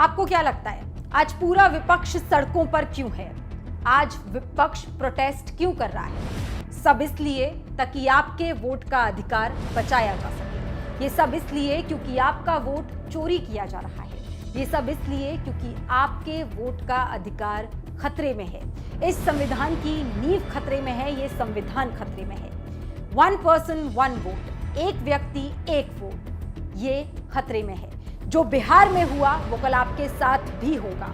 आपको क्या लगता है आज पूरा विपक्ष सड़कों पर क्यों है? आज विपक्ष प्रोटेस्ट क्यों कर रहा है? सब इसलिए ताकि आपके वोट का अधिकार बचाया जा सके। ये सब इसलिए क्योंकि आपका वोट चोरी किया जा रहा है। ये सब इसलिए क्योंकि आपके वोट का अधिकार खतरे में है। इस संविधान की नींव खतरे में है। ये संविधान खतरे में है। 1 पर्सन 1 वोट, एक व्यक्ति एक वोट, ये खतरे में है। जो बिहार में हुआ वो कल आपके साथ भी होगा।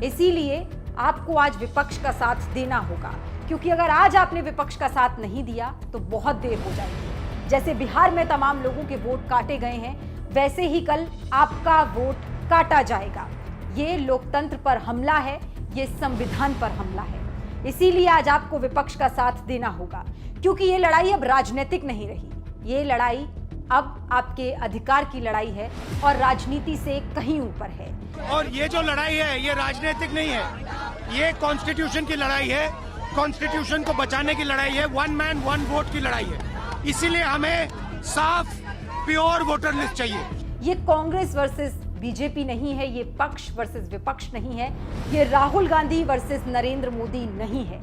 इसीलिए आपको आज विपक्ष का साथ देना होगा, क्योंकि अगर आज आपने विपक्ष का साथ नहीं दिया तो बहुत देर हो जाएगी। जैसे बिहार में तमाम लोगों के वोट काटे गए हैं, वैसे ही कल आपका वोट काटा जाएगा। ये लोकतंत्र पर हमला है, ये संविधान पर हमला है। इसीलिए आज आपको विपक्ष का साथ देना होगा, क्योंकि ये लड़ाई अब राजनीतिक नहीं रही। ये लड़ाई अब आपके अधिकार की लड़ाई है और राजनीति से कहीं ऊपर है। और ये जो लड़ाई है ये राजनीतिक नहीं है, ये कॉन्स्टिट्यूशन की लड़ाई है। कॉन्स्टिट्यूशन को बचाने की लड़ाई है। 1 मैन 1 वोट की लड़ाई है। इसीलिए हमें साफ प्योर वोटर लिस्ट चाहिए। ये कांग्रेस वर्सेस बीजेपी नहीं है, ये पक्ष वर्सेस विपक्ष नहीं है, ये राहुल गांधी वर्सेस नरेंद्र मोदी नहीं है।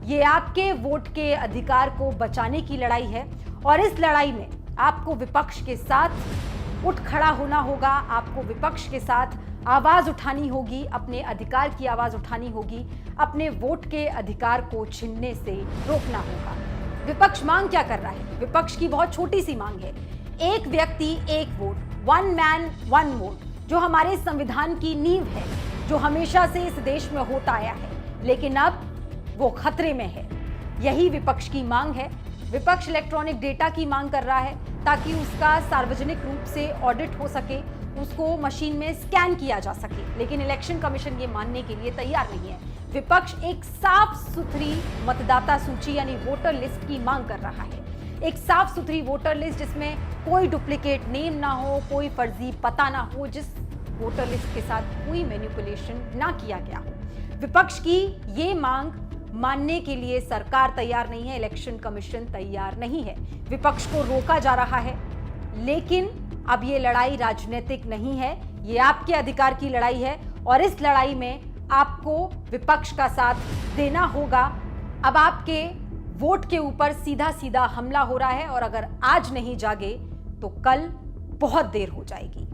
ये आपके वोट के अधिकार को बचाने की लड़ाई है और इस लड़ाई में आपको विपक्ष के साथ उठ खड़ा होना होगा। आपको विपक्ष के साथ आवाज उठानी होगी, अपने अधिकार की आवाज उठानी होगी, अपने वोट के अधिकार को छीनने से रोकना होगा। विपक्ष मांग क्या कर रहा है? विपक्ष की बहुत छोटी सी मांग है, एक व्यक्ति एक वोट, 1 मैन 1 वोट, जो हमारे संविधान की नींव है, जो हमेशा से इस देश में होता आया है, लेकिन अब वो खतरे में है। यही विपक्ष की मांग है। विपक्ष इलेक्ट्रॉनिक डेटा की मांग कर रहा है ताकि उसका सार्वजनिक रूप से ऑडिट हो सके, उसको मशीन में स्कैन किया जा सके, लेकिन इलेक्शन कमीशन ये मानने के लिए तैयार नहीं है। विपक्ष एक साफ सुथरी मतदाता सूची यानी वोटर लिस्ट की मांग कर रहा है। एक साफ सुथरी वोटर लिस्ट जिसमें कोई डुप्लीकेट नेम ना हो, कोई फर्जी पता ना हो, जिस वोटर लिस्ट के साथ कोई मैनिपुलेशन ना किया गया हो। विपक्ष की ये मांग मानने के लिए सरकार तैयार नहीं है, इलेक्शन कमीशन तैयार नहीं है। विपक्ष को रोका जा रहा है, लेकिन अब ये लड़ाई राजनीतिक नहीं है, ये आपके अधिकार की लड़ाई है और इस लड़ाई में आपको विपक्ष का साथ देना होगा। अब आपके वोट के ऊपर सीधा सीधा हमला हो रहा है और अगर आज नहीं जागे तो कल बहुत देर हो जाएगी।